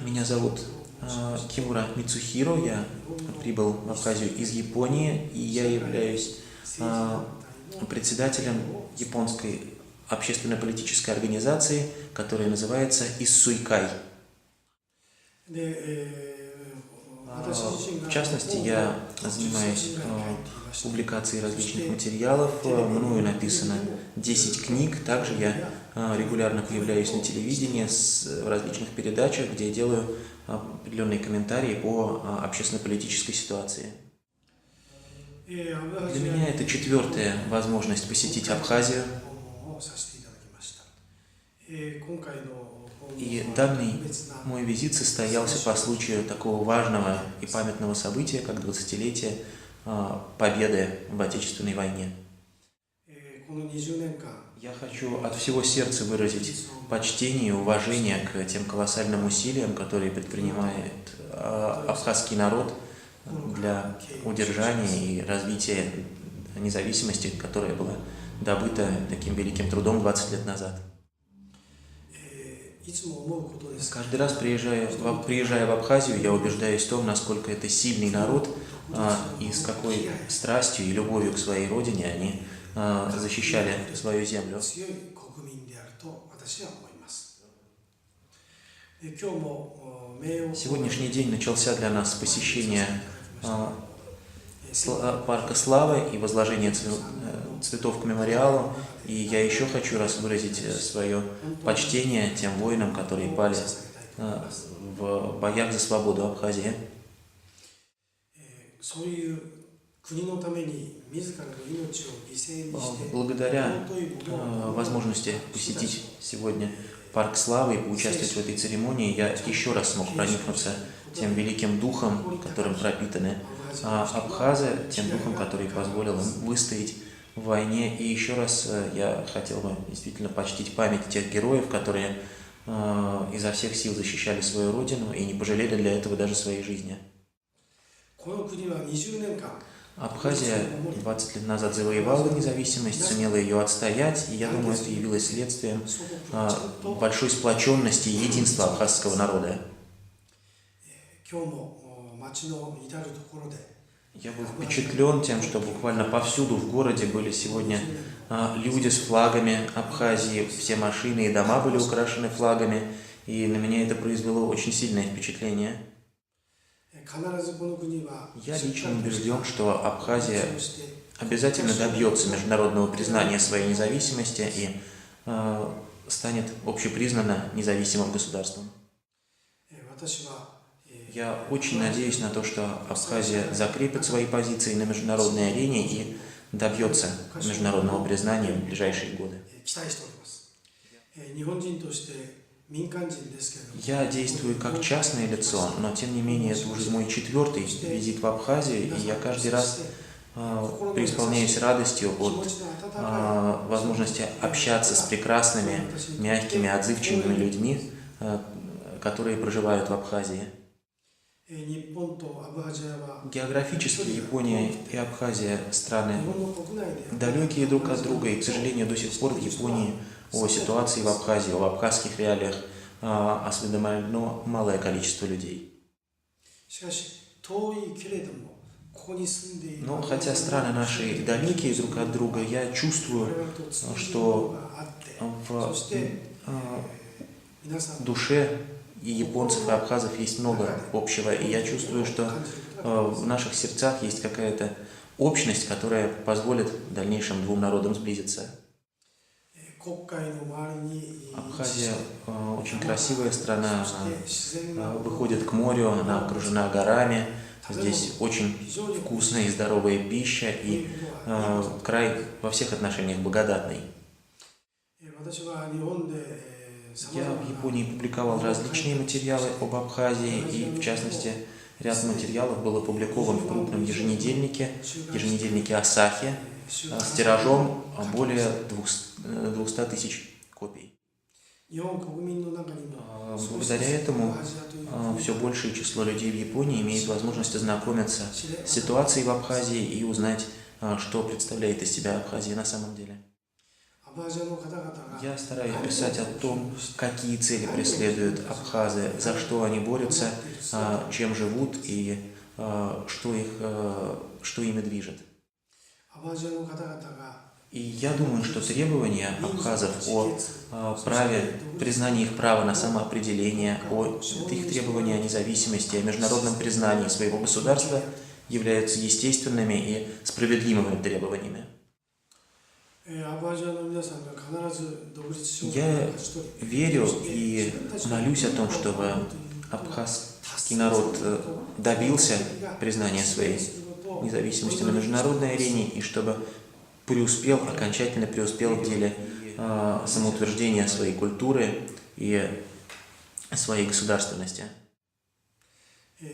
Меня зовут Кимура Мицухиро, я прибыл в Абхазию из Японии, и я являюсь председателем японской общественно-политической организации, которая называется Иссуйкай. В частности, я занимаюсь публикацией различных материалов, мною написано 10 книг, также я регулярно появляюсь на телевидении в различных передачах, где я делаю определенные комментарии по общественно-политической ситуации. Для меня это 4-я возможность посетить Абхазию. И данный мой визит состоялся по случаю такого важного и памятного события, как 20-летие победы в Отечественной войне. Я хочу от всего сердца выразить почтение и уважение к тем колоссальным усилиям, которые предпринимает абхазский народ для удержания и развития независимости, которая была добыта таким великим трудом 20 лет назад. Каждый раз, приезжая в Абхазию, я убеждаюсь в том, насколько это сильный народ и с какой страстью и любовью к своей родине они защищали свою землю. Сегодняшний день начался для нас с посещения парка Славы и возложения цветов к мемориалу. И я еще хочу раз выразить свое почтение тем воинам, которые пали в боях за свободу Абхазии. Благодаря возможности посетить сегодня парк Славы и поучаствовать в этой церемонии, я еще раз смог проникнуться тем великим духом, которым пропитаны абхазы, тем духом, который позволил им выстоять в войне. И еще раз я хотел бы действительно почтить память тех героев, которые изо всех сил защищали свою родину и не пожалели для этого даже своей жизни. Абхазия 20 лет назад завоевала независимость, сумела ее отстоять, и я думаю, это явилось следствием большой сплоченности и единства абхазского народа. Я был впечатлен тем, что буквально повсюду в городе были сегодня люди с флагами Абхазии, все машины и дома были украшены флагами, и на меня это произвело очень сильное впечатление. Я лично убежден, что Абхазия обязательно добьется международного признания своей независимости и станет общепризнанно независимым государством. Я очень надеюсь на то, что Абхазия закрепит свои позиции на международной арене и добьется международного признания в ближайшие годы. Я действую как частное лицо, но тем не менее это уже мой 4-й визит в Абхазию, и я каждый раз преисполняюсь радостью от возможности общаться с прекрасными, мягкими, отзывчивыми людьми, которые проживают в Абхазии. Географически Япония и Абхазия страны далекие друг от друга, и, к сожалению, до сих пор в Японии о ситуации в Абхазии, о абхазских реалиях осведомлено малое количество людей. Но хотя страны наши далекие друг от друга, я чувствую, что в душе и японцев, и абхазов есть много общего, и я чувствую, что в наших сердцах есть какая-то общность, которая позволит в дальнейшем двум народам сблизиться. Абхазия очень красивая страна, она выходит к морю, она окружена горами, здесь очень вкусная и здоровая пища, и край во всех отношениях благодатный. Я в Японии публиковал различные материалы об Абхазии, и в частности ряд материалов был опубликован в крупном еженедельнике Асахи, с тиражом более 200 тысяч копий. Благодаря этому все большее число людей в Японии имеет возможность ознакомиться с ситуацией в Абхазии и узнать, что представляет из себя Абхазия на самом деле. Я стараюсь писать о том, какие цели преследуют абхазы, за что они борются, чем живут и что ими движет. И я думаю, что требования абхазов о праве, признании их права на самоопределение, о их требовании о независимости, о международном признании своего государства являются естественными и справедливыми требованиями. Я верю и молюсь о том, чтобы абхазский народ добился признания своей независимости на международной арене и чтобы окончательно преуспел в деле самоутверждения своей культуры и своей государственности. И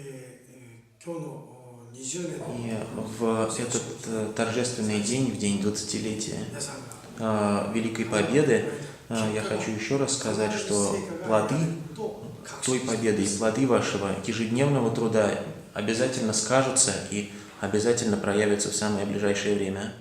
в этот торжественный день, в день 20-летия Великой Победы, я хочу еще раз сказать, что плоды той победы и плоды вашего ежедневного труда обязательно скажутся и обязательно проявятся в самое ближайшее время.